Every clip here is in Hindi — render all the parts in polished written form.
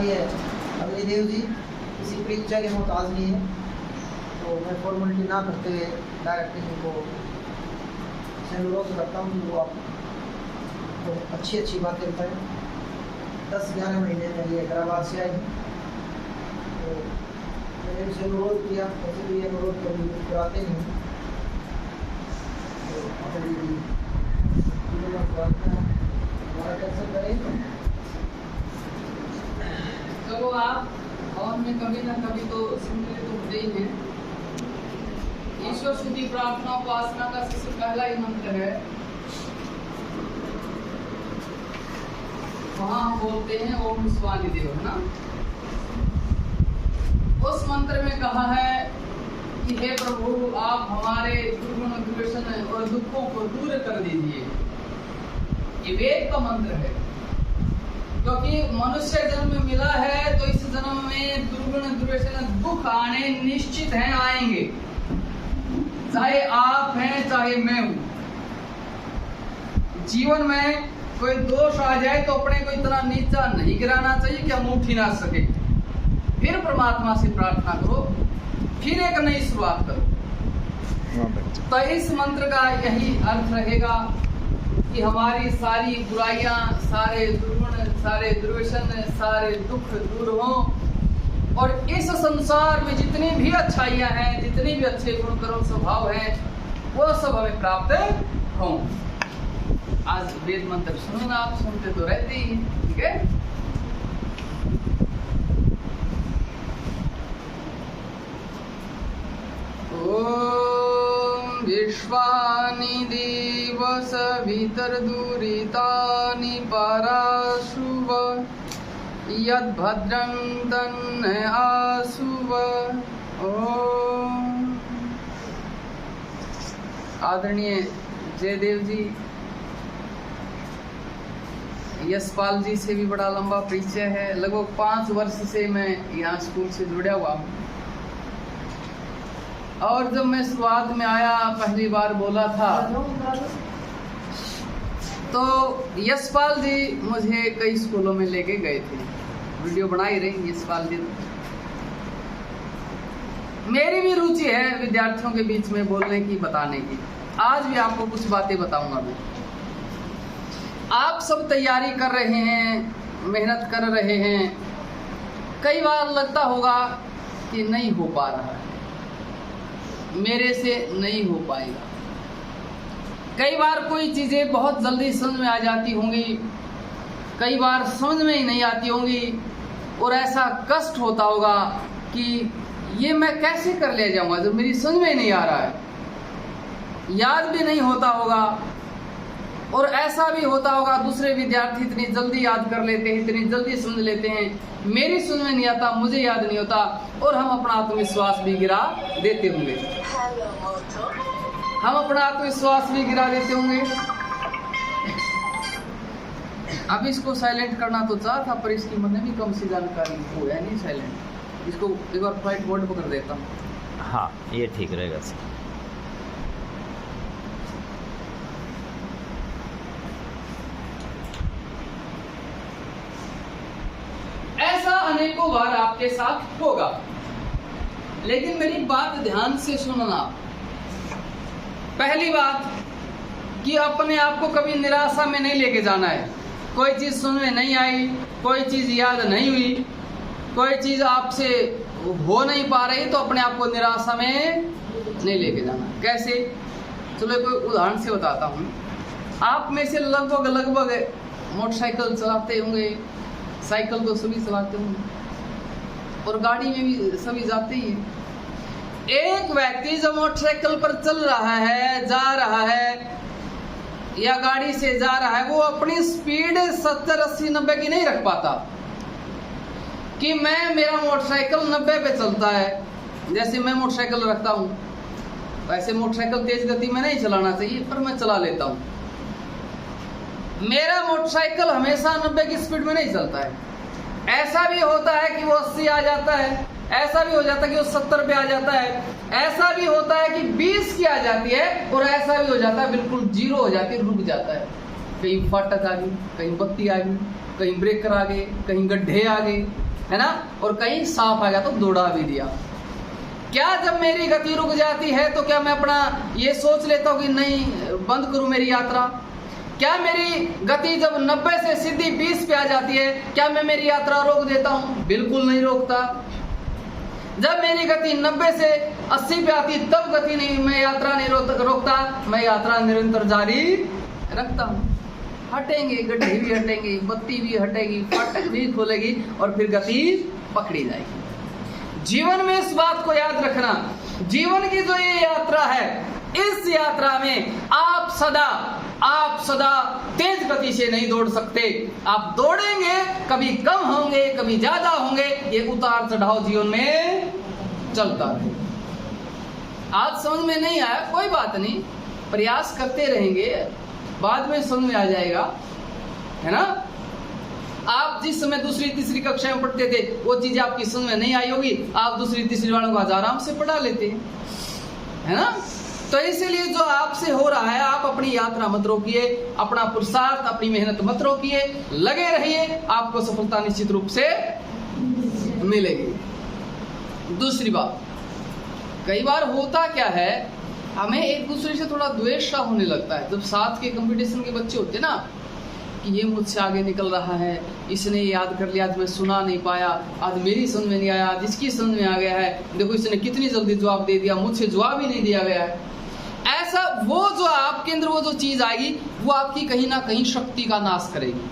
आचार्य अग्निदेव जी किसी परीक्षा के मोहताज नहीं है, तो मैं फॉर्मेलिटी ना करते हुए डायरेक्ट इनको से अनुरोध करता हूँ कि वो आप तो अच्छी बातें बताएं। 10-11 महीने में ये हैदराबाद से आई, तो मैंने उनसे अनुरोध किया, वैसे भी अनुरोध कभी कराते नहीं, तो हमारा कैंसिल करें। चलो आप और में कभी ना कभी तो सुनने तो होते ही हैं। ईश्वर स्तुति प्रार्थना उपासना का सबसे पहला ही मंत्र है, वहां हम बोलते हैं ओम स्वामी देव, है ना। उस मंत्र में कहा है कि हे प्रभु आप हमारे दुर्गुण दुर्व्यसन और दुखों को दूर कर दीजिए। ये वेद का मंत्र है, क्योंकि मनुष्य जन्म मिला है तो इस जन्म में दुर्गुण दुर्व्यसन दुख आने निश्चित हैं, आएंगे, चाहे आप हैं चाहे मैं हूं। जीवन में कोई दोष आ जाए तो अपने को इतना नीचा नहीं गिराना चाहिए कि हम उठ ही ना सके। फिर परमात्मा से प्रार्थना करो, फिर एक नई शुरुआत करो। तो इस मंत्र का यही अर्थ रहेगा कि हमारी सारी बुराइयां, सारे दुर्गुण, सारे दुर्व्यसन, सारे दुख दूर हों, और इस संसार में जितनी भी अच्छाइयां हैं, जितनी भी अच्छे गुण कर्म स्वभाव हैं, वो सब हमें प्राप्त हों। आज वेद मंत्र सुनना, आप सुनते तो रहते ही, ठीक है। ओम विश्वानि देव सवितर्दुरितानि पराशुव यद्भद्रं तन्न आशुव। ओम। आदरणीय जयदेव जी, यशपाल जी से भी बड़ा लंबा परिचय है, लगभग 5 वर्ष से मैं यहाँ स्कूल से जुड़ा हुआ हूँ। और जब मैं शुरुआत में आया, पहली बार बोला था, तो यशपाल जी मुझे कई स्कूलों में लेके गए थे, वीडियो बनाई रही यशपाल जी। मेरी भी रुचि है विद्यार्थियों के बीच में बोलने की, बताने की। आज भी आपको कुछ बातें बताऊंगा मैं। आप सब तैयारी कर रहे हैं, मेहनत कर रहे हैं, कई बार लगता होगा कि नहीं हो पा रहा है, मेरे से नहीं हो पाएगा। कई बार कोई चीज़ें बहुत जल्दी समझ में आ जाती होंगी, कई बार समझ में ही नहीं आती होंगी, और ऐसा कष्ट होता होगा कि ये मैं कैसे कर ले जाऊंगा जब मेरी समझ में नहीं आ रहा है। याद भी नहीं होता होगा, और ऐसा भी होता होगा दूसरे विद्यार्थी इतनी जल्दी याद कर लेते हैं, इतनी जल्दी समझ लेते हैं, मेरी समझ में नहीं आता, मुझे याद नहीं होता, और हम अपना आत्मविश्वास भी गिरा देते होंगे। हम अपना आत्मविश्वास भी गिरा देते होंगे। अब इसको साइलेंट करना तो चाहा था, पर इसकी मैंने भी कम सी जानकारी हो है नहीं साइलेंट। इसको एक बार फ्लाइट मोड पर कर देता हूँ। हाँ, ये ठीक रहेगा सर। ऐसा अनेकों बार आपके साथ होगा, लेकिन मेरी बात ध्यान से सुनना। पहली बात कि अपने आप को कभी निराशा में नहीं लेके जाना है। कोई चीज़ समझ में नहीं आई, कोई चीज़ याद नहीं हुई, कोई चीज़ आपसे हो नहीं पा रही, तो अपने आप को निराशा में नहीं लेके जाना। कैसे? चलो कोई उदाहरण से बताता हूँ। आप में से लगभग मोटरसाइकिल चलाते होंगे, साइकिल तो सभी चलाते होंगे, और गाड़ी में भी सभी जाते ही हैं। एक व्यक्ति जो मोटरसाइकिल पर चल रहा है, जा रहा है, या गाड़ी से जा रहा है, वो अपनी स्पीड 70, 80, 90 की नहीं रख पाता कि मेरा मोटरसाइकिल 90 पे चलता है। जैसे मैं मोटरसाइकिल रखता हूँ, वैसे मोटरसाइकिल तेज गति में नहीं चलाना चाहिए, पर मैं चला लेता हूँ। मेरा मोटरसाइकिल हमेशा 90 की स्पीड में नहीं चलता है। ऐसा भी होता है कि वो 80 आ जाता है, ऐसा भी हो जाता है कि वो 70 पे आ जाता है, ऐसा भी होता है कि 20 की आ जाती है, और ऐसा भी हो जाता है बिल्कुल 0 हो जाती है, रुक जाता है। कहीं फाटक आ गई, कहीं बत्ती आ गई, कहीं ब्रेकर आ गए, कहीं गड्ढे आ गए, है ना, और कहीं सांप आ गया तो दौड़ा भी दिया। क्या जब मेरी गति रुक जाती है तो क्या मैं अपना ये सोच लेता हूँ कि नहीं बंद करूं मेरी यात्रा? क्या मेरी गति जब 90 से सीधी 20 पे आ जाती है, क्या मैं मेरी यात्रा रोक देता हूं? बिल्कुल नहीं रोकता। जब मेरी गति 90 से 80 पे आती तब गति नहीं, मैं यात्रा नहीं रोकता, मैं यात्रा निरंतर जारी रखता हूं। हटेंगे गड्ढे भी हटेंगे, बत्ती भी हटेगी, फाटक भी खोलेगी और फिर गति पकड़ी जाएगी। जीवन में इस बात को याद रखना, जीवन की जो ये यात्रा है, इस यात्रा में आप सदा तेज गति से नहीं दौड़ सकते। आप दौड़ेंगे, कभी कम होंगे, कभी ज्यादा होंगे, ये उतार चढ़ाव जीवन में चलता रहे। आज समझ में नहीं आया, कोई बात नहीं, प्रयास करते रहेंगे, बाद में समझ में आ जाएगा, है ना। आप जिस समय दूसरी तीसरी कक्षा में पढ़ते थे वो चीज आपकी समझ में नहीं आई होगी, आप दूसरी तीसरी वालों को आराम से पढ़ा लेते हैं, है ना। तो इसीलिए जो आपसे हो रहा है, आप अपनी यात्रा मत रोकिए, अपना पुरुषार्थ, अपनी मेहनत मत रोकिए, लगे रहिए, आपको सफलता निश्चित रूप से मिलेगी। दूसरी बात, कई बार होता क्या है, हमें एक दूसरे से थोड़ा द्वेष सा होने लगता है। जब साथ के कंपटीशन के बच्चे होते ना, कि ये मुझसे आगे निकल रहा है, इसने याद कर लिया, आज मैं सुना नहीं पाया, आज मेरी समझ में नहीं आया, आज इसकी समझ में आ गया है, देखो इसने कितनी जल्दी जवाब दे दिया, मुझसे जवाब ही नहीं दिया गया है। ऐसा वो जो आपके अंदर वो जो चीज आएगी, वो आपकी कहीं ना कहीं शक्ति का नाश करेगी।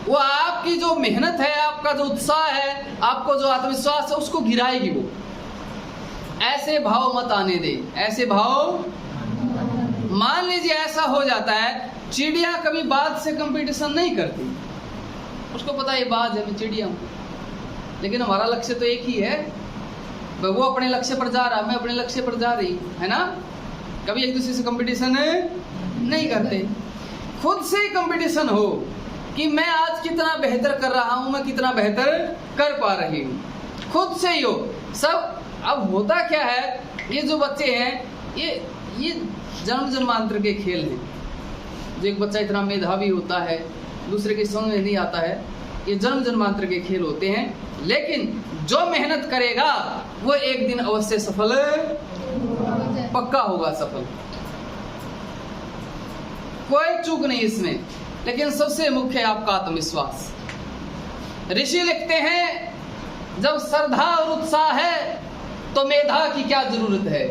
वो आपकी जो मेहनत है, आपका जो उत्साह है, आपको जो आत्मविश्वास है, उसको गिराएगी वो। ऐसे भाव मत आने दे, ऐसे भाव। मान लीजिए ऐसा हो जाता है, चिड़िया कभी बाज से कंपटीशन नहीं करती, उसको पता है ये बाज है, मैं चिड़िया हूं, लेकिन हमारा लक्ष्य तो एक ही है, वो अपने लक्ष्य पर जा रहा, मैं अपने लक्ष्य पर जा रही, है ना। कभी एक दूसरे से कंपटीशन नहीं करते, खुद से ही कंपटीशन हो कि मैं आज कितना बेहतर कर रहा हूं, मैं कितना बेहतर कर पा रही हूं, खुद से ही हो सब। अब होता क्या है, ये जो बच्चे हैं, ये जन्म जन्मांतर के खेल हैं। जो एक बच्चा इतना मेधावी होता है, दूसरे के समझ में नहीं आता है, ये जन्म जन्मांतर के खेल होते हैं। लेकिन जो मेहनत करेगा वो एक दिन अवश्य सफल, पक्का होगा सफल, कोई चूक नहीं इसमें। लेकिन सबसे मुख्य है आपका आत्मविश्वास। ऋषि लिखते हैं, जब श्रद्धा और उत्साह है तो मेधा की क्या जरूरत है,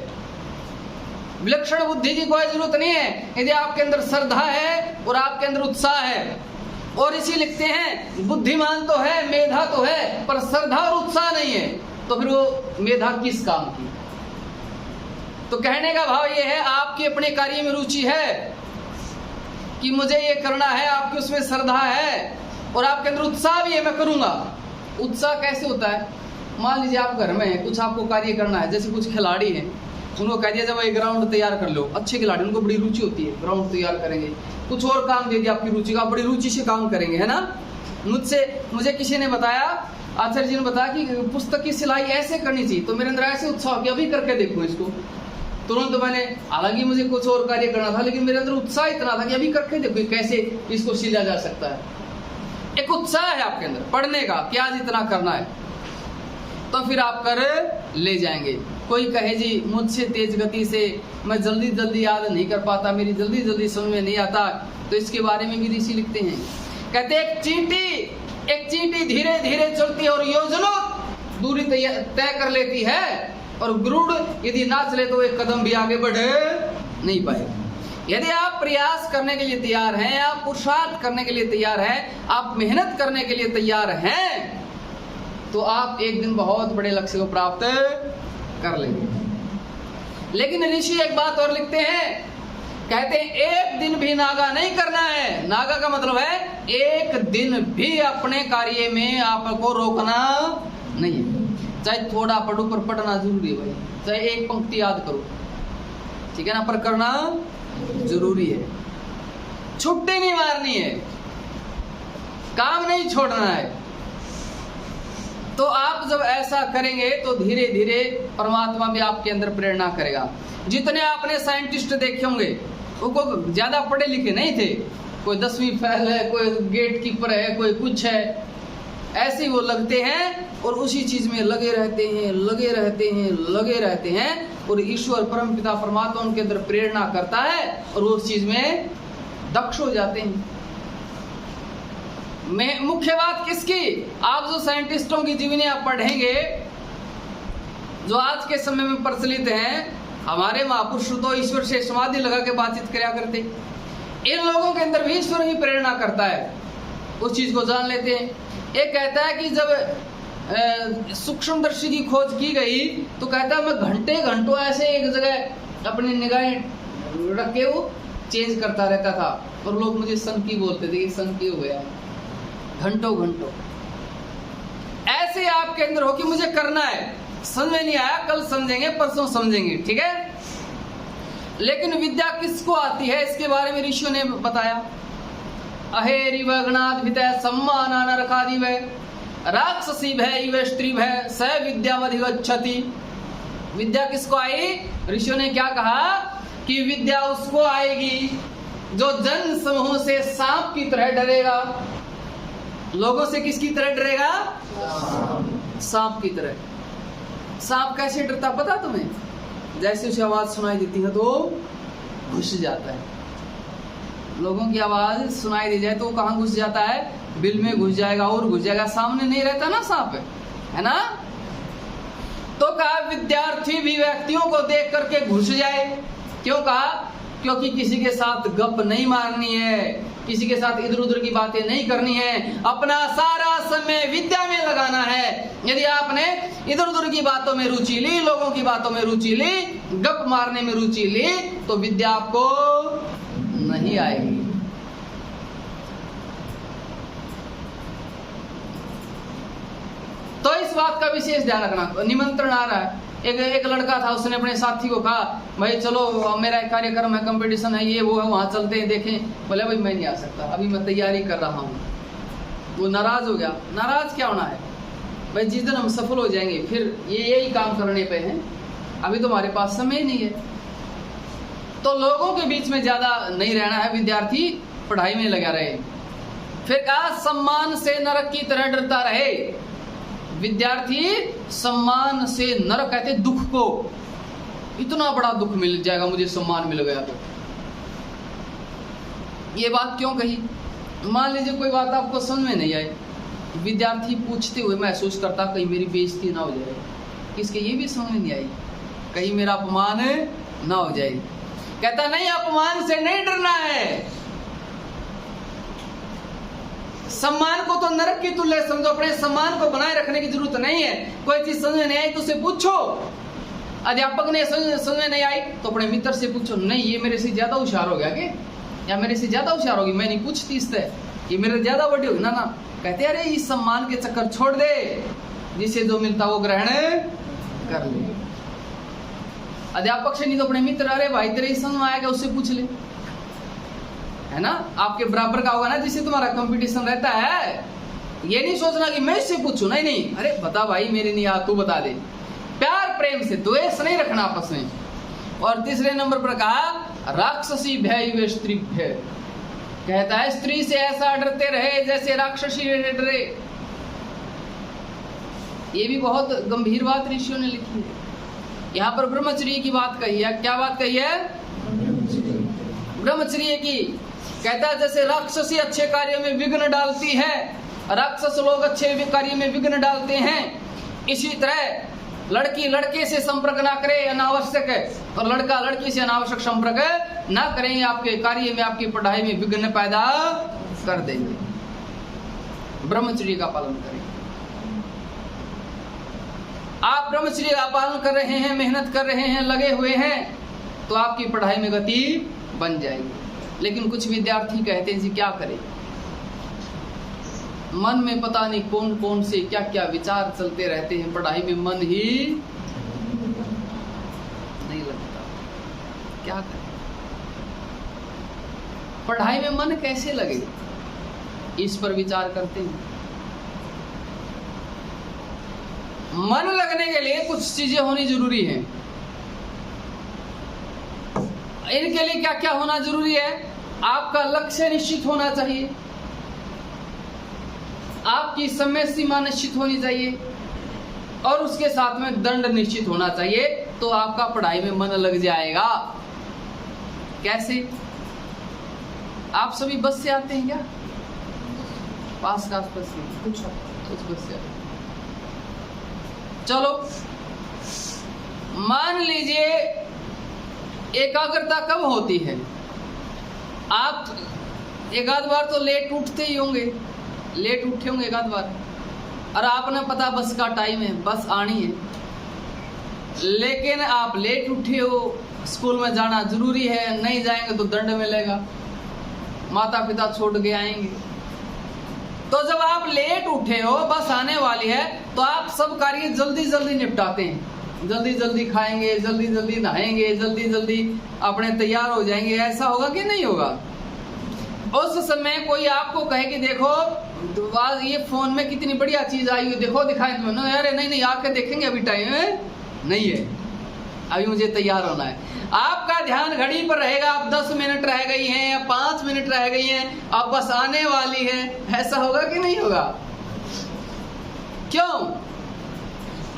विलक्षण बुद्धि की कोई जरूरत नहीं है। यदि आपके अंदर श्रद्धा है और आपके अंदर उत्साह है, और इसी लिखते हैं बुद्धिमान तो है, मेधा तो है, पर श्रद्धा और उत्साह नहीं है, तो फिर वो मेधा किस काम की। तो कहने का भाव ये है, आपकी अपने कार्य में रुचि है कि मुझे ये करना है, आपकी उसमें श्रद्धा है और आपके अंदर उत्साह भी है, मैं करूंगा। उत्साह कैसे होता है, मान लीजिए आप घर में हैं, कुछ आपको कार्य करना है, जैसे कुछ खिलाड़ी हैं, उनको कह दिया जब एक ग्राउंड तैयार कर लो, अच्छे खिलाड़ी, उनको बड़ी रुचि होती है, ग्राउंड तैयार करेंगे, कुछ और काम दे दिया आपकी रुचि का, बड़ी रुचि से काम करेंगे, है ना। मुझे किसी ने बताया, आचार्य जी ने बताया कि पुस्तक की सिलाई ऐसे करनी चाहिए, तो मेरे अंदर ऐसे उत्साह कि अभी करके देखूं इसको। तुरंत मैंने, हालांकि मुझे कुछ और कार्य करना था, लेकिन मेरे अंदर उत्साह इतना था कि अभी करके देखो कैसे इसको सिला जा सकता है। एक उत्साह है आपके अंदर पढ़ने का कि आज इतना करना है, तो फिर आप कर ले जाएंगे। कोई कहे जी मुझसे तेज गति से मैं जल्दी जल्दी याद नहीं कर पाता, मेरी जल्दी जल्दी समझ में नहीं आता, तो इसके बारे में भी ऋषि लिखते हैं, कहते एक चींटी धीरे धीरे चलती है और योजनों दूरी तय कर लेती है, और गरुड़ यदि ना चले तो एक कदम भी आगे बढ़ नहीं पाएगा। यदि आप प्रयास करने के लिए तैयार हैं, आप पुरुषार्थ करने के लिए तैयार हैं, आप मेहनत करने के लिए तैयार हैं, तो आप एक दिन बहुत बड़े लक्ष्य को प्राप्त कर लेंगे। लेकिन ऋषि एक बात और लिखते हैं, कहते हैं एक दिन भी नागा नहीं करना है। नागा का मतलब है एक दिन भी अपने कार्य में आपको रोकना नहीं है। चाहे थोड़ा पढ़ो पर पढ़ना जरूरी है भाई, चाहे एक पंक्ति याद करो, ठीक है ना, पर करना जरूरी है। छुट्टी नहीं मारनी है, काम नहीं छोड़ना है। तो आप जब ऐसा करेंगे तो धीरे धीरे परमात्मा भी आपके अंदर प्रेरणा करेगा। जितने आपने साइंटिस्ट देखे होंगे वो ज्यादा पढ़े लिखे नहीं थे, कोई 10वीं फेल है, कोई गेट कीपर है, कोई कुछ है ऐसे ही वो लगते हैं और उसी चीज में लगे रहते हैं, लगे रहते हैं, लगे रहते हैं, और ईश्वर परमपिता परमात्मा उनके अंदर प्रेरणा करता है और वो उस चीज में दक्ष हो जाते हैं। मुख्य बात किसकी, आप जो साइंटिस्टों की जीवनी आप पढ़ेंगे, जो आज के समय में प्रचलित हैं, हमारे महापुरुष तो ईश्वर से समाधि लगा के बातचीत किया करते। इन लोगों के अंदर भी ईश्वर ही प्रेरणा करता है, उस चीज को जान लेते हैं। एक कहता है कि जब सूक्ष्मदर्शी की खोज की गई तो कहता है मैं घंटे घंटों ऐसे एक जगह अपनी निगाहें रख के वो चेंज करता रहता था, और लोग मुझे सनकी बोलते थे कि सनकी हो गया, घंटों घंटों। ऐसे आपके अंदर हो कि मुझे करना है, समझ में नहीं आया, कल समझेंगे, परसों समझेंगे, ठीक है। लेकिन विद्या किसको आती है, इसके बारे में ऋषियों ने बताया। अहेरि वगणाद वितय सम्माना नरकादि वै राक्षसी भय इव स्त्री भय स विद्या अधिगच्छति। विद्या किसको आई, ऋषियों ने क्या कहा कि विद्या उसको आएगी जो जन समूह से सांप की तरह डरेगा। लोगों से किसकी तरह डरेगा, सांप की तरह। सांप कैसे डरता पता तुम्हें, जैसे उसे आवाज सुनाई देती है तो घुस जाता है। लोगों की आवाज सुनाई दी जाए तो वो कहाँ घुस जाता है, बिल में घुस जाएगा और घुस जाएगा, सामने नहीं रहता ना सांप, है ना। तो कहा विद्यार्थी भी व्यक्तियों को देख करके घुस जाए। क्यों कहा, क्योंकि किसी के साथ गप नहीं मारनी है, किसी के साथ इधर उधर की बातें नहीं करनी है, अपना सारा समय विद्या में लगाना है। यदि आपने इधर उधर की बातों में रुचि ली, लोगों की बातों में रुचि ली, गप मारने में रुचि ली, तो विद्या आपको नहीं आएगी। तो इस बात का विशेष ध्यान रखना। निमंत्रण आ रहा है, एक लड़का था, उसने अपने साथी को कहा भाई चलो मेरा एक कार्यक्रम है, कंपटीशन है, ये वो है, वहां चलते हैं देखें। बोले भाई मैं नहीं आ सकता, अभी मैं तैयारी कर रहा हूँ। वो नाराज हो गया। नाराज क्या होना है भाई, जिस दिन हम सफल हो जाएंगे फिर यही काम करने पे हैं, अभी तो हमारे पास समय नहीं है। तो लोगों के बीच में ज्यादा नहीं रहना है, विद्यार्थी पढ़ाई में लगा रहे। फिर कहा सम्मान से नरक की तरह डरता रहे। विद्यार्थी सम्मान से नरक कहते दुख को, इतना बड़ा दुख मिल जाएगा मुझे सम्मान मिल गया तो। ये बात क्यों कही, मान लीजिए कोई बात आपको समझ में नहीं आई, विद्यार्थी पूछते हुए महसूस करता कहीं मेरी बेइज्जती ना हो जाए, किसके ये भी समझ में नहीं आई, कहीं मेरा अपमान ना हो जाए। कहता नहीं, अपमान से नहीं डरना है, सम्मान को तो नरक की तुल्य समझो, अपने सम्मान को बनाए रखने की जरूरत नहीं है। कोई चीज समझ में नहीं आई तो उसे पूछो। अध्यापक ने समझ में नहीं आई तो अपने मित्र से पूछो, नहीं ये मेरे से ज्यादा होशियार हो गया क्या, या मेरे से ज्यादा होशियार होगी, मैं नहीं पूछती इससे, ये मेरे ज्यादा बड़ी होगी ना। कहते अरे इस सम्मान के चक्कर छोड़ दे, जिसे जो मिलता वो ग्रहण कर ले। अध्यापक से नहीं तो अपने मित्र, अरे भाई तेरे समझ में आएगा उससे पूछ ले, है ना, आपके बराबर का होगा ना जिससे तुम्हारा कंपटीशन रहता है। ये नहीं सोचना कि मैं इससे पूछूं, नहीं नहीं, अरे बता भाई मेरे नहीं आ, तू बता दे। प्यार प्रेम से, द्वेष नहीं रखना आपस में। और तीसरे नंबर पर कहा राक्षसी भय व स्त्री भय, कहता है स्त्री से ऐसा डरते रहे जैसे राक्षसी डरे। ये भी बहुत गंभीर बात ऋषियों ने लिखी है। यहाँ पर ब्रह्मचर्य की बात कही है। क्या बात कही है, ब्रह्मचर्य की। कहता है जैसे राक्षसी अच्छे कार्य में विघ्न डालती है, राक्षस लोग अच्छे कार्य में विघ्न डालते हैं, इसी तरह लड़की लड़के से संपर्क ना करे अनावश्यक है, और लड़का लड़की से अनावश्यक संपर्क ना करें, आपके कार्य में आपकी पढ़ाई में विघ्न पैदा कर देंगे। ब्रह्मचर्य का पालन करें। आप ब्रह्मचर्य का पालन कर रहे हैं, मेहनत कर रहे हैं, लगे हुए हैं, तो आपकी पढ़ाई में गति बन जाएगी। लेकिन कुछ विद्यार्थी कहते हैं जी क्या करें, मन में पता नहीं कौन कौन से क्या क्या विचार चलते रहते हैं, पढ़ाई में मन ही नहीं लगता, क्या करें। पढ़ाई में मन कैसे लगे, इस पर विचार करते हैं। मन लगने के लिए कुछ चीजें होनी जरूरी है। इनके लिए क्या क्या होना जरूरी है, आपका लक्ष्य निश्चित होना चाहिए, आपकी समय सीमा निश्चित होनी चाहिए और उसके साथ में दंड निश्चित होना चाहिए, तो आपका पढ़ाई में मन लग जाएगा। कैसे? आप सभी बस से आते हैं क्या? पास का बस से कुछ बस से आते। चलो मान लीजिए एकाग्रता कब होती है? आप एक आध बार तो लेट उठते ही होंगे, लेट उठे होंगे एक आध बार, और आपने पता बस का टाइम है, बस आनी है, लेकिन आप लेट उठे हो, स्कूल में जाना जरूरी है, नहीं जाएंगे तो दंड मिलेगा, माता पिता छोड़ के आएंगे। तो जब आप लेट उठे हो, बस आने वाली है, तो आप सब कार्य जल्दी जल्दी निपटाते हैं, जल्दी जल्दी खाएंगे, जल्दी जल्दी नहाएंगे, जल्दी जल्दी अपने तैयार हो जाएंगे। ऐसा होगा कि नहीं होगा? उस समय कोई आपको कहे कि देखो ये फोन में कितनी बढ़िया चीज आई है, देखो दिखाएं तुम्हें, अरे नहीं नहीं आके देखेंगे, अभी टाइम नहीं है, अभी मुझे तैयार होना है। आपका ध्यान घड़ी पर रहेगा, आप 10 मिनट रह गई हैं या 5 मिनट रह गई हैं, अब बस आने वाली है। ऐसा होगा कि नहीं होगा? क्यों?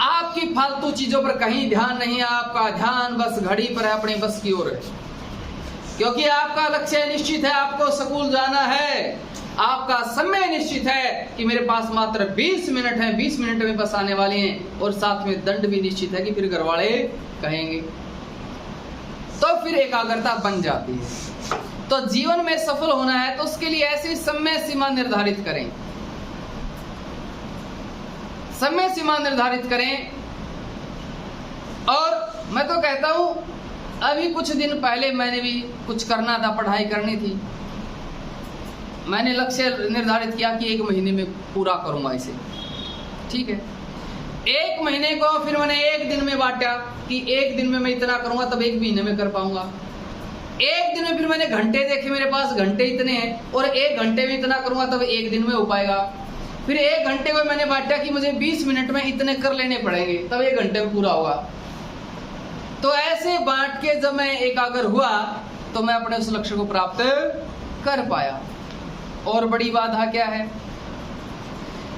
आपकी फालतू चीजों पर कहीं ध्यान नहीं है, आपका ध्यान बस घड़ी पर है, अपने बस की ओर है, क्योंकि आपका लक्ष्य निश्चित है, आपको स्कूल जाना है, आपका समय निश्चित है कि मेरे पास मात्र 20 मिनट है, 20 मिनट में बस आने वाले हैं, और साथ में दंड भी निश्चित है कि फिर घर वाले कहेंगे, तो फिर एकाग्रता बन जाती है। तो जीवन में सफल होना है तो उसके लिए ऐसी समय सीमा निर्धारित करें, समय सीमा निर्धारित करें। और मैं तो कहता हूं, अभी कुछ दिन पहले मैंने भी कुछ करना था, पढ़ाई करनी थी, मैंने लक्ष्य निर्धारित किया कि 1 महीने में पूरा करूंगा इसे, ठीक है। 1 महीने को फिर मैंने 1 दिन में बांटा कि 1 दिन में मैं इतना करूंगा, तब 1 महीने में कर पाऊंगा। 1 दिन में फिर मैंने घंटे देखे, मेरे पास घंटे इतने हैं, और 1 घंटे में इतना करूंगा तब 1 दिन में हो पाएगा। फिर 1 घंटे को मैंने बांटा कि मुझे 20 मिनट में इतने कर लेने पड़ेंगे, तब 1 घंटे में पूरा होगा। तो ऐसे बांट के जब मैं एकाग्र हुआ तो मैं अपने उस लक्ष्य को प्राप्त कर पाया। और बड़ी बाधा क्या है?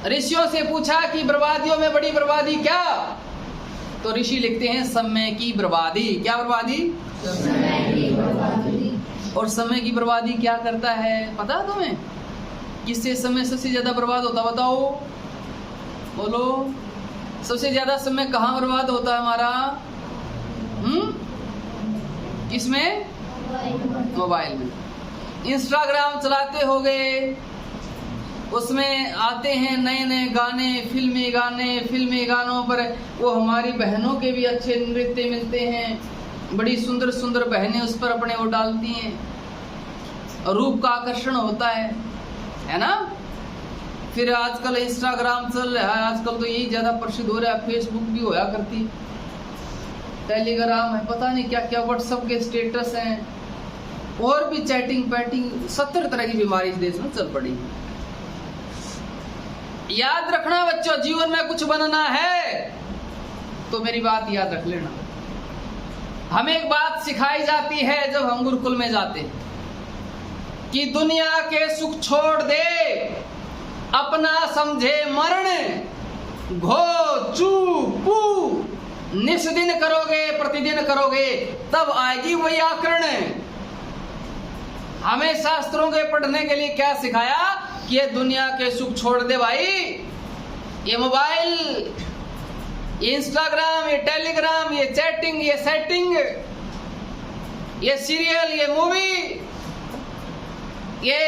ऋषियों से पूछा कि बर्बादियों में बड़ी बर्बादी क्या? तो ऋषि लिखते हैं समय की बर्बादी। क्या बर्बादी? समय की बर्बादी। और समय की बर्बादी क्या करता है पता है तुम्हें? किससे समय सबसे ज्यादा बर्बाद होता, बताओ, बोलो। सबसे ज्यादा समय कहाँ बर्बाद होता है हमारा? किसमें? मोबाइल में। इंस्टाग्राम चलाते हो गए, उसमें आते हैं नए नए गाने, फिल्मी गानों पर वो हमारी बहनों के भी अच्छे नृत्य मिलते हैं, बड़ी सुंदर सुंदर बहनें उस पर अपने वो डालती हैं, रूप का आकर्षण होता है ना। फिर आजकल इंस्टाग्राम चल रहा है, आजकल तो यही ज्यादा प्रसिद्ध हो रहा है, फेसबुक भी होया करती, टेलीग्राम है, पता नहीं क्या क्या, व्हाट्सएप के स्टेटस हैं, और भी चैटिंग पैटिंग, 70 तरह की बीमारी इस देश में चल पड़ी है। याद रखना बच्चों, जीवन में कुछ बनना है तो मेरी बात याद रख लेना। हमें एक बात सिखाई जाती है जब हम गुरुकुल में जाते हैं कि दुनिया के सुख छोड़ दे, अपना समझे मरण, घो चू पू निस दिन करोगे, प्रतिदिन करोगे, तब आएगी वही आकरण। हमें शास्त्रों के पढ़ने के लिए क्या सिखाया कि ये दुनिया के सुख छोड़ दे भाई, ये मोबाइल, ये इंस्टाग्राम, ये टेलीग्राम, ये चैटिंग, ये सेटिंग, ये सीरियल, ये मूवी, ये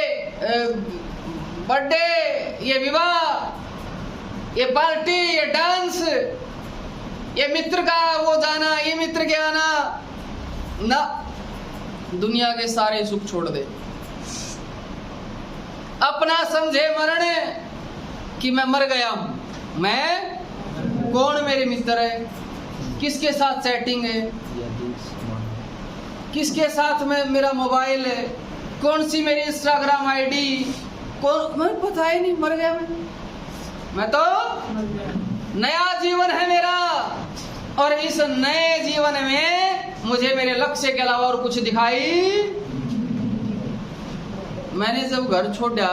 बर्थडे, ये विवाह, ये पार्टी, ये डांस, ये मित्र का वो जाना, ये मित्र के आना ना, दुनिया के सारे सुख छोड़ दे, अपना समझे मरण कि मैं मर गया हूं, मैं कौन मेरे मित्र है, किसके साथ चैटिंग है, किसके साथ में मेरा मोबाइल है, कौन सी मेरी इंस्टाग्राम आईडी, कौन, मैं पता ही नहीं, मर गया मैं तो। नया जीवन है मेरा, और इस नए जीवन में मुझे मेरे लक्ष्य के अलावा और कुछ दिखाई। मैंने जब घर छोड़ा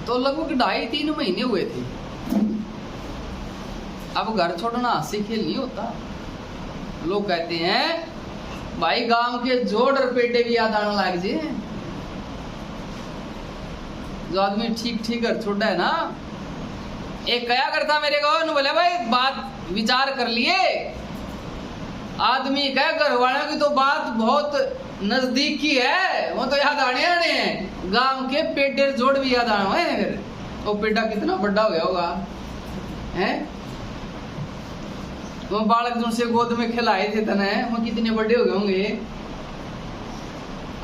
तो लगभग 2.5-3 महीने हुए थे। अब घर छोड़ना हंसी खेल नहीं होता। लोग कहते हैं भाई गांव के जोड़ पेटे भी याद आने लग जाए। जो आदमी ठीक ठीक घर छोड़ा है ना, एक कया करता मेरे को, बोले भाई बात विचार कर लिए, आदमी कह घर वालों की तो बात बहुत नजदीक की है, वो तो याद आने हैं। गांव के पेटे जोड़ भी याद आने हैं। फिर वो पेटा कितना बड़ा हो गया होगा हैं? वो बालक जो से गोद में खिलाए थे तने, वो कितने बड़े हो गए होंगे।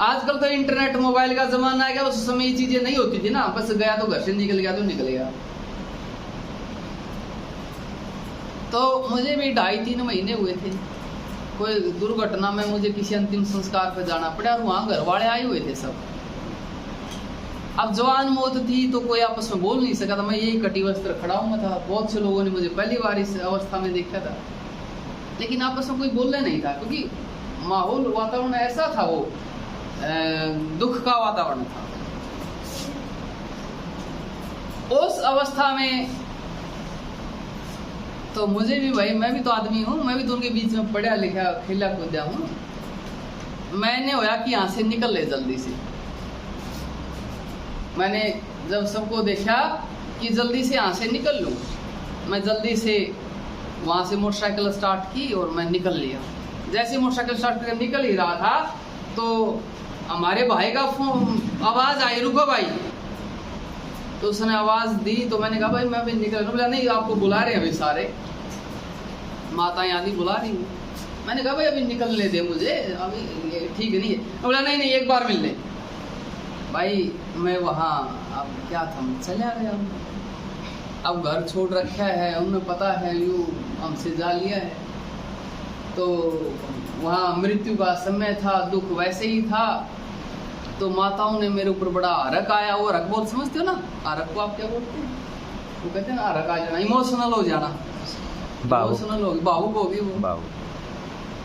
आजकल तो इंटरनेट मोबाइल का जमाना है, उस समय ये चीजें नहीं होती थी ना, बस गया तो घर से निकल गया तो निकल गया। तो मुझे भी 2.5-3 महीने हुए थे। कोई दुर्घटना में मुझे किसी अंतिम संस्कार पर जाना पड़ा और वहां घर वाले आए हुए थे सब। अब जवान मौत थी तो कोई आपस में बोल नहीं सका था। मैं यही कटी वस्त्र खड़ा हुआ था। बहुत से लोगों ने मुझे पहली बार इस अवस्था में देखा था, लेकिन आपस में कोई बोलने नहीं था, क्योंकि माहौल वातावरण ऐसा था, वो दुख का वातावरण था। उस अवस्था में तो मुझे भी भाई, मैं भी तो आदमी हूँ, मैं भी तो उनके बीच में पढ़ा लिखा खेला कूदा हूँ। मैंने होया कि यहाँ से निकल ले जल्दी से। मैंने जब सबको देखा कि जल्दी से यहाँ से निकल लूँ, मैं जल्दी से वहाँ से मोटरसाइकिल स्टार्ट की और मैं निकल लिया। जैसे मोटरसाइकिल स्टार्ट करके निकल ही रहा था तो हमारे भाई का फोन आवाज़ आई, रुको भाई। तो उसने आवाज़ दी तो मैंने कहा भाई मैं भी निकल। बोला नहीं, आपको बुला रहे हैं अभी, सारे माताएं आदि बुला रही हैं। मैंने कहा भाई अभी निकलने दे मुझे, अभी ठीक नहीं है। बोला नहीं नहीं, एक बार मिल ले भाई। मैं वहाँ अब क्या था, चले आ गया। अब घर छोड़ रखा है, उन्हें पता है यूँ हमसे जा लिया है, तो वहाँ मृत्यु का समय था, दुख वैसे ही था। तो माताओं ने मेरे ऊपर बड़ा आरक आया। वो आरक बहुत समझते हो ना, आरक को आप क्या बोलते हैं? वो कहते हैं ना आरक आ जाना, इमोशनल हो जाना, इमोशनल हो, भावुक हो गई वो।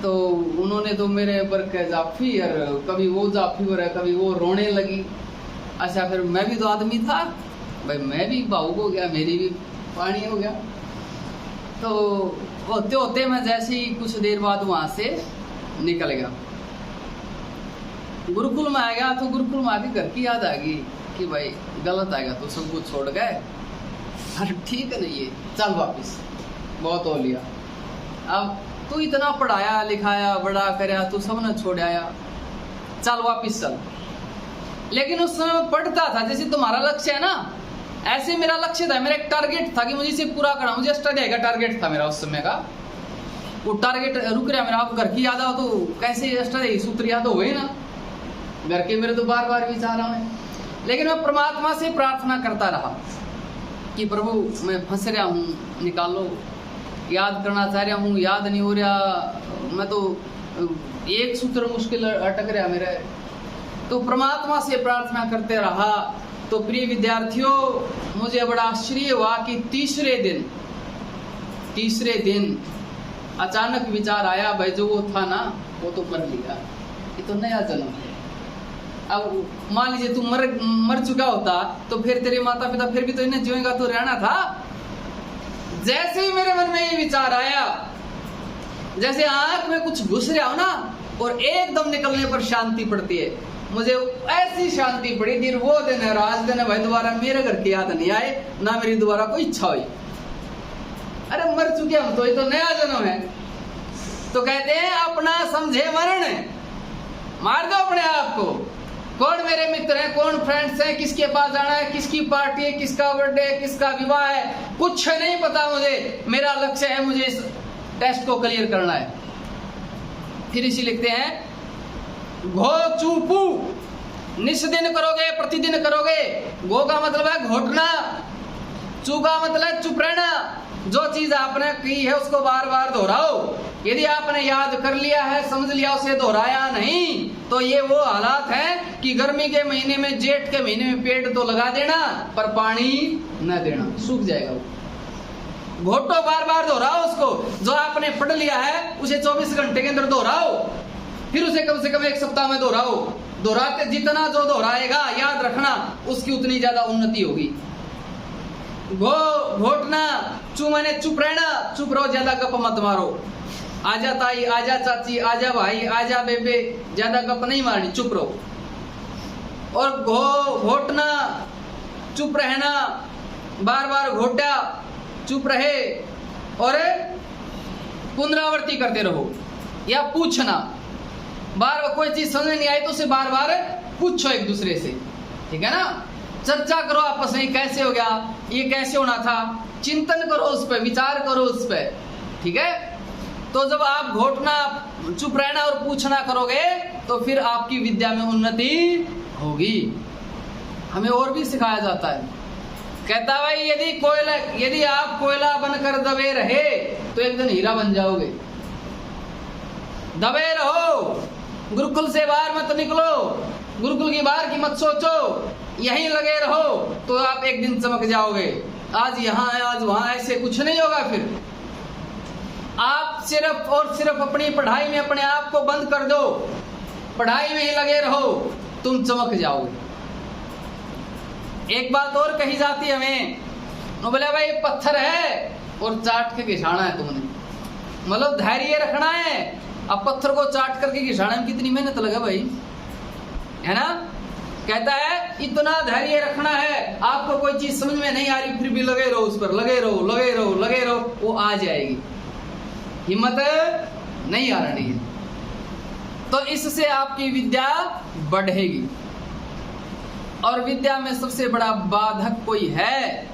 तो उन्होंने तो मेरे ऊपर जाफी, और कभी वो जाफी हो रहा, कभी वो रोने लगी। अच्छा, फिर मैं भी तो आदमी था भाई, मैं भी भावुक हो गया, मेरी भी पानी हो गया। तो होते होते मैं जैसे ही कुछ देर बाद वहाँ से निकल गया, गुरुकुल में आ गया। तो गुरुकुल में आके घर की याद आ गई कि भाई गलत आएगा तो सब कुछ छोड़ गए, अरे ठीक है नहीं है, चल वापिस, बहुत हो लिया। अब तू इतना पढ़ाया लिखाया बड़ा करया, तू सब ने छोड़ आया, चल वापिस चल। लेकिन उस समय पढ़ता था जैसे तुम्हारा लक्ष्य है ना, ऐसे मेरा लक्ष्य था, मेरा एक टारगेट था कि मुझे इसे पूरा करना। मुझे स्टडी का टारगेट था मेरा उस समय का, वो टारगेट रुक रहा मेरा। आप घर की याद आओ तो कैसे स्टडी सूत्र याद हो गई ना, घर के मेरे तो बार बार विचार आए। लेकिन मैं परमात्मा से प्रार्थना करता रहा कि प्रभु मैं फंस रहा हूँ, निकालो। याद करना चाह रहा हूँ, याद नहीं हो रहा, मैं तो एक सूत्र मुश्किल अटक रहा मेरे। तो परमात्मा से प्रार्थना करते रहा। तो प्रिय विद्यार्थियों, मुझे बड़ा आश्चर्य हुआ कि तीसरे दिन अचानक विचार आया, भाई जो वो था ना वो तो मर लिया, ये तो नया जन्म है। अब मान लीजिए तू मर चुका होता तो फिर तेरे माता पिता फिर भी तो इन्हें जिएगा तो रहना था। जैसे ही मेरे मन में ये विचार आया, जैसे आंख में कुछ घुस रहा हो ना और एकदम निकलने पर शांति पड़ती है, मुझे ऐसी शांति पड़ी थी। वो दिन है, आज दिन है भाई, दोबारा मेरे घर की याद नहीं आए, ना मेरी दोबारा कोई इच्छा हुई। अरे मर चुके हम तो, ये तो नया जन्म है। तो कहते हैं अपना समझे मरण, मार दो अपने आप को। कौन मेरे मित्र हैं, कौन फ्रेंड्स हैं, किसके पास जाना है, किसकी पार्टी है, किसका बर्थडे है, किसका विवाह है, कुछ नहीं पता मुझे। मेरा लक्ष्य है, मुझे इस टेस्ट को क्लियर करना है। फिर इसी लिखते हैं, घो चूपू, निस्दिन करोगे, प्रतिदिन करोगे। गो का मतलब है घोटना, चू का मतलब चुप रहना। जो चीज आपने की है उसको बार बार दोहराओ। यदि आपने याद कर लिया है, समझ लिया, उसे दोहराया नहीं, तो ये वो हालात है कि गर्मी के महीने में, जेठ के महीने में पेड़ तो लगा देना पर पानी न देना, सूख जाएगा वो। घोटो, बार बार दोहराओ उसको। जो आपने पढ़ लिया है उसे 24 घंटे के अंदर दोहराओ, फिर उसे कम से कम 1 सप्ताह में दोहराओ। दोहराते जितना जो दोहराएगा, याद रखना, उसकी उतनी ज्यादा उन्नति होगी। घोटना, चू मैंने चुप रहना, चुप रहो, ज्यादा गप मत मारो। आजा ताई, आजा चाची, आजा भाई, आजा बेबे, ज्यादा गप नहीं मारनी, चुप रहो। और घोटना, चुप रहना, बार बार घोटा, चुप रहे, और पुनरावृत्ति करते रहो। या पूछना, बार बार कोई चीज समझ नहीं आई तो उसे बार बार पूछो एक दूसरे से, ठीक है ना। चर्चा करो आपस में, कैसे हो गया, ये कैसे होना था, चिंतन करो उस पर, विचार करो उस पर, ठीक है। तो जब आप घोटना, चुप रहना और पूछना करोगे तो फिर आपकी विद्या में उन्नति होगी। हमें और भी सिखाया जाता है, कहता भाई यदि आप कोयला बनकर दबे रहे तो एक दिन हीरा बन जाओगे। दबे रहो, गुरुकुल से बाहर मत निकलो, गुरुकुल की बाहर की मत सोचो, यहीं लगे रहो तो आप एक दिन चमक जाओगे। आज यहाँ है, आज वहां, ऐसे कुछ नहीं होगा। फिर आप सिर्फ और सिर्फ अपनी पढ़ाई में अपने आप को बंद कर दो, पढ़ाई में ही लगे रहो, तुम चमक जाओगे। एक बात और कही जाती है हमें, बोले भाई पत्थर है और चाट के घिसाना है तुमने, मतलब धैर्य रखना है। अब पत्थर को चाट करके घिसाने में कितनी मेहनत लगे भाई, है ना। कहता है इतना धैर्य रखना है, आपको कोई चीज समझ में नहीं आ रही फिर भी लगे रहो उस पर, लगे रहो, लगे रहो, लगे रहो, वो आ जाएगी। हिम्मत नहीं हारनी है। तो इससे आपकी विद्या बढ़ेगी। और विद्या में सबसे बड़ा बाधक कोई है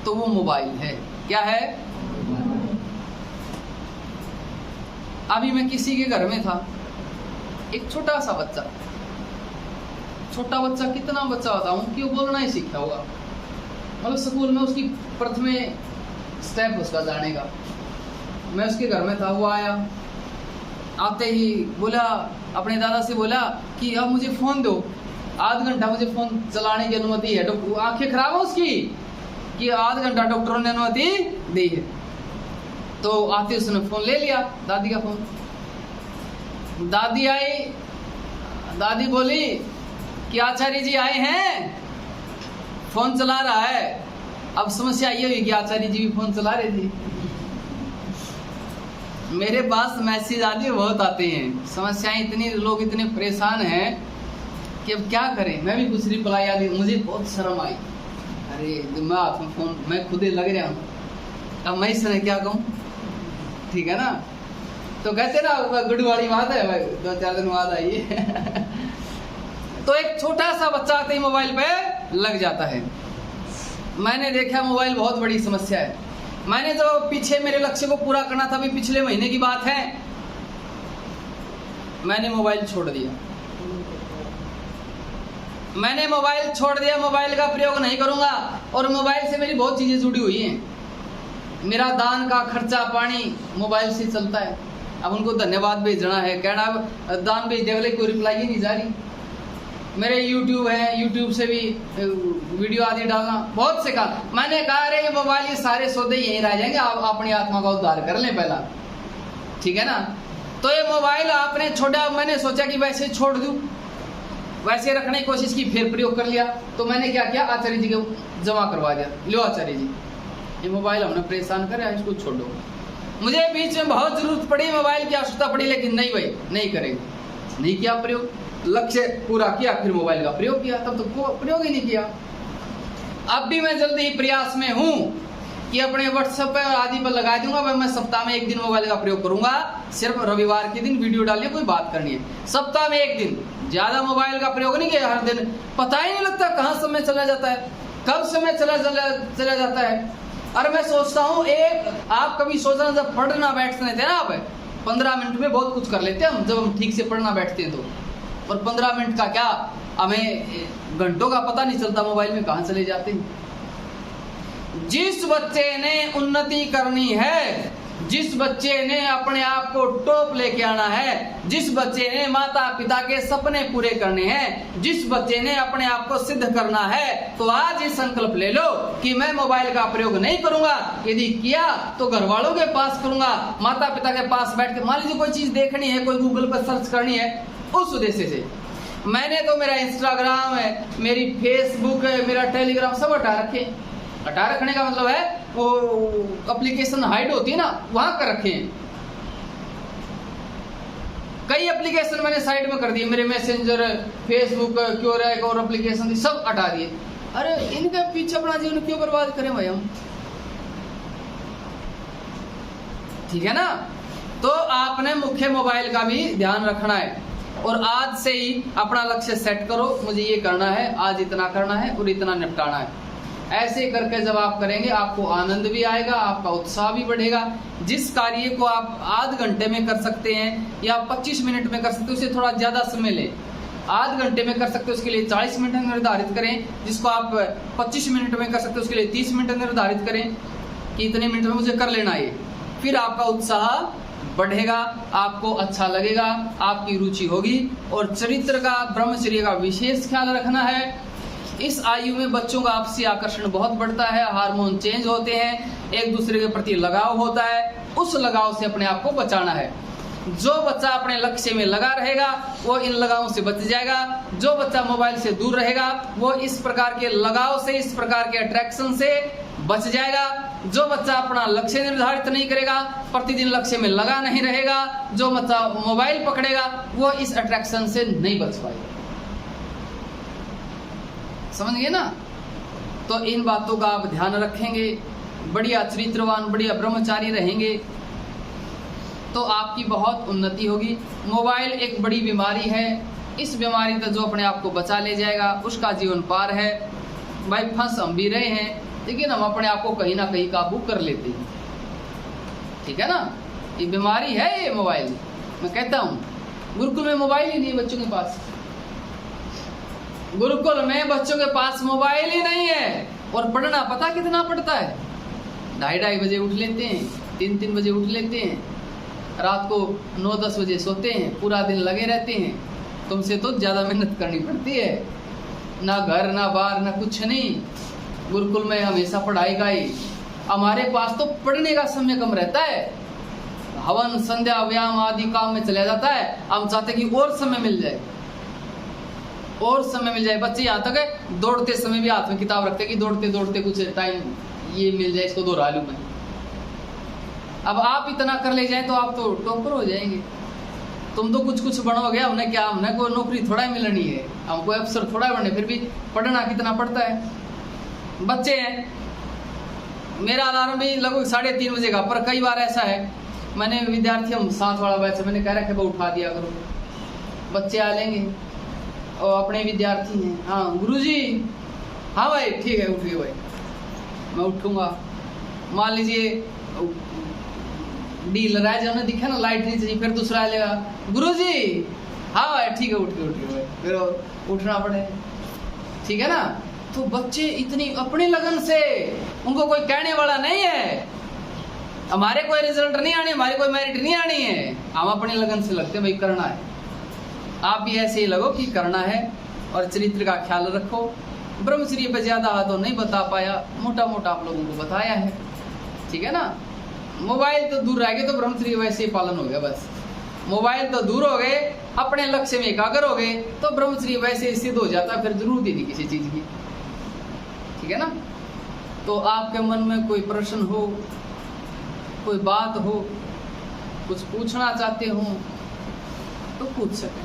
तो वो मोबाइल है। क्या है? अभी मैं किसी के घर में था, एक छोटा सा बच्चा, छोटा बच्चा कितना बच्चा बताऊं कि वो बोलना ही सीखा होगा, मतलब स्कूल में उसकी प्रथम स्टेप उसका जाने का। मैं उसके घर में था, वो आया, आते ही बोला, अपने दादा से बोला कि अब मुझे फोन दो, आध घंटा मुझे फोन चलाने की अनुमति है। आंखें खराब है उसकी कि आध घंटा डॉक्टरों ने अनुमति दी है। तो आते उसने फोन ले लिया, दादी का फोन। दादी आई, दादी बोली कि आचार्य जी आए हैं, फोन चला रहा है। अब समस्या ये हुई कि आचार्य जी भी फोन चला रहे थे। मेरे पास मैसेज आदि बहुत आते हैं, समस्याएं इतनी, लोग इतने परेशान हैं कि अब क्या करें। मैं भी कुछ रिप्लाई आदि, मुझे बहुत शर्म आई, अरे दिमाग में फोन, मैं खुद ही लग रहा हूँ, अब मैं इसने क्या कहूँ, ठीक है ना। तो कहते ना गुड़ वाली बात है, 2-4 दिन बाद आई है। तो एक छोटा सा बच्चा आते ही मोबाइल पे लग जाता है। मैंने देखा मोबाइल बहुत बड़ी समस्या है। मैंने जो पीछे मेरे लक्ष्य को पूरा करना था, अभी पिछले महीने की बात है, मैंने मोबाइल छोड़ दिया। मैंने मोबाइल छोड़ दिया, मोबाइल का प्रयोग नहीं करूंगा। और मोबाइल से मेरी बहुत चीजें जुड़ी हुई हैं। मेरा दान का खर्चा पानी मोबाइल से चलता है। अब उनको धन्यवाद भेजना है, कहना दान भेज दे, कोई रिप्लाई ही नहीं जा रही। मेरे YouTube है, YouTube से भी वीडियो आदि डालना, बहुत से कहा। मैंने कहा अरे ये मोबाइल, ये सारे सौदे यहीं रह जाएंगे, आप अपनी आत्मा का उद्धार कर लें पहला, ठीक है ना। तो ये मोबाइल आपने छोड़ा, मैंने सोचा कि वैसे छोड़ दूं, वैसे रखने की कोशिश की, फिर प्रयोग कर लिया। तो मैंने क्या किया, आचार्य जी को जमा करवा दिया, लो आचार्य जी ये मोबाइल हमने परेशान करे, इसको छोड़ो। मुझे बीच में बहुत जरूरत पड़ी, मोबाइल की आवश्यकता पड़ी, लेकिन नहीं भाई नहीं करेंगे, नहीं किया प्रयोग। लक्ष्य पूरा किया, फिर मोबाइल का प्रयोग किया, तब तो प्रयोग ही नहीं किया। अब भी मैं जल्दी ही प्रयास में हूं कि अपने व्हाट्सएप पे आदि पर लगा दूंगा। मैं सप्ताह में 1 दिन मोबाइल का प्रयोग करूंगा, सिर्फ रविवार के दिन वीडियो डालनी, कोई बात करनी है। सप्ताह में 1 दिन, ज्यादा मोबाइल का प्रयोग नहीं किया। हर दिन पता ही नहीं लगता कहाँ समय चला जाता है, कब समय चला जाता है। अरे मैं सोचता हूँ, एक आप कभी सोचना, जब पढ़ना बैठते थे ना, आप 15 मिनट में बहुत कुछ कर लेते हैं हम, जब हम ठीक से पढ़ना बैठते हैं तो। और 15 मिनट का क्या, हमें घंटों का पता नहीं चलता मोबाइल में कहां चले जाते हैं। जिस बच्चे ने उन्नति करनी है, जिस बच्चे ने अपने आप को टॉप लेके आना है, जिस बच्चे ने माता पिता के सपने पूरे करने हैं, जिस बच्चे ने अपने आप को सिद्ध करना है, तो आज ये संकल्प ले लो कि मैं मोबाइल का प्रयोग नहीं करूंगा। यदि किया तो घर वालों के पास करूंगा, माता पिता के पास बैठ के, मान लीजिए कोई चीज देखनी है, कोई गूगल पर सर्च करनी है, उस उद्देश्य से मैंने तो मेरा इंस्टाग्राम है, मेरी फेसबुक है, मेरा टेलीग्राम सब हटा रखे। हटा रखने का मतलब है वो एप्लीकेशन हाइड होती है ना, वहां कर रखे हैं। कई एप्लीकेशन मैंने साइड में कर दिए, मेरे मैसेंजर, फेसबुक, क्यूरैक और एप्लीकेशन थी सब हटा दिए। अरे इनके पीछे अपना जीवन क्यों बर्बाद करें भाई हम, ठीक है ना। तो आपने मुख्य मोबाइल का भी ध्यान रखना है और आज से ही अपना लक्ष्य सेट करो, मुझे ये करना है, आज इतना करना है और इतना निपटाना है। ऐसे करके जब आप करेंगे आपको आनंद भी आएगा, आपका उत्साह भी बढ़ेगा। जिस कार्य को आप आध घंटे में कर सकते हैं या 25 मिनट में कर सकते हैं, उसे थोड़ा ज्यादा समय लें। आध घंटे में कर सकते हो उसके लिए 40 मिनट निर्धारित करें, जिसको आप 25 मिनट में कर सकते हो उसके लिए 30 मिनट निर्धारित करें कि इतने मिनट में मुझे कर लेना है। फिर आपका उत्साह बढ़ेगा, आपको अच्छा लगेगा, आपकी रुचि होगी। और चरित्र का, ब्रह्मचर्य का विशेष ख्याल रखना है। इस आयु में बच्चों का आपसी आकर्षण बहुत बढ़ता है, हार्मोन चेंज होते हैं, एक दूसरे के प्रति लगाव होता है, उस लगाव से अपने आप को बचाना है। जो बच्चा अपने लक्ष्य में लगा रहेगा वो इन लगावों से बच जाएगा। जो बच्चा मोबाइल से दूर रहेगा वो इस प्रकार के लगाव से, इस प्रकार के अट्रैक्शन से बच जाएगा। जो बच्चा अपना लक्ष्य निर्धारित नहीं करेगा, प्रतिदिन लक्ष्य में लगा नहीं रहेगा, जो बच्चा मोबाइल पकड़ेगा वो इस अट्रैक्शन से नहीं बच पाएगा। समझ गए ना। तो इन बातों का आप ध्यान रखेंगे, बढ़िया चरित्रवान, बढ़िया ब्रह्मचारी रहेंगे तो आपकी बहुत उन्नति होगी। मोबाइल एक बड़ी बीमारी है, इस बीमारी से जो अपने आप को बचा ले जाएगा उसका जीवन पार है। भाई फंस हम भी रहे हैं, लेकिन हम अपने आप को कहीं ना कहीं काबू कर लेते हैं, ठीक है ना। ये बीमारी है ये मोबाइल। मैं कहता हूँ गुरुकुल में मोबाइल ही नहीं है बच्चों के पास, गुरुकुल में बच्चों के पास मोबाइल ही नहीं है। और पढ़ना पता कितना पड़ता है, 2:30 बजे उठ लेते हैं, 3 बजे उठ लेते हैं, रात को 9-10 बजे सोते हैं, पूरा दिन लगे रहते हैं। तुमसे तो ज्यादा मेहनत करनी पड़ती है, ना घर ना बार ना कुछ नहीं। गुरुकुल में हमेशा पढ़ाई का ही, हमारे पास तो पढ़ने का समय कम रहता है, हवन संध्या व्यायाम आदि काम में चला जाता है। हम चाहते कि और समय मिल जाए, और समय मिल जाए। बच्चे यहाँ तक है दौड़ते समय भी हाथ में किताब रखते कि दौड़ते दौड़ते कुछ टाइम ये मिल जाए, इसको दोहरा लूं मैं। अब आप इतना कर ले जाए तो आप तो टॉपर हो जाएंगे, तुम तो कुछ बनोगे। हमने क्या, हमने कोई नौकरी थोड़ा मिलनी है, हमको अफसर थोड़ा बनने, फिर भी पढ़ना कितना पड़ता है। बच्चे हैं, मेरा अलार्म भी लगभग 3:30 बजे का, पर कई बार ऐसा है मैंने विद्यार्थी, हम साथ वाला बैच मैंने कह रखा है उठा दिया करो, बच्चे आ लेंगे और अपने विद्यार्थी हैं, हाँ गुरुजी, हाँ भाई ठीक है उठिए भाई, मैं उठूंगा। मान लीजिए डीलर है, जब दिखा ना लाइट नहीं चाहिए, फिर दूसरा आ लेगा, गुरुजी हाँ भाई ठीक है उठिए भाई, फिर उठना पड़े, ठीक है ना। तो बच्चे इतनी अपनी लगन से, उनको कोई कहने वाला नहीं है, हमारे कोई रिजल्ट नहीं आनी, हमारी कोई मेरिट नहीं आनी है, हम अपनी लगन से लगते भाई करना है। आप भी ऐसे ही लगो कि करना है और चरित्र का ख्याल रखो। ब्रह्मचर्य पे ज्यादा तो नहीं बता पाया, मोटा मोटा आप लोगों को बताया है, ठीक है ना। मोबाइल तो दूर रह गए तो ब्रह्मचर्य वैसे ही पालन हो गया, बस मोबाइल तो दूर हो गए, अपने लक्ष्य में एकाग्र हो गए तो ब्रह्मचर्य वैसे ही सिद्ध हो जाता, फिर जरूरत ही नहीं किसी चीज की, ठीक है ना। तो आपके मन में कोई प्रश्न हो, कोई बात हो, कुछ पूछना चाहते हो तो पूछ सकें।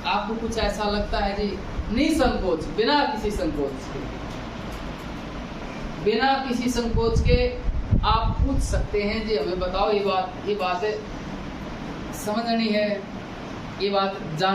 आपको कुछ ऐसा लगता है जी, निसंकोच, बिना किसी संकोच के, बिना किसी संकोच के आप पूछ सकते हैं जी, हमें बताओ ये बात है समझनी है, ये बात जान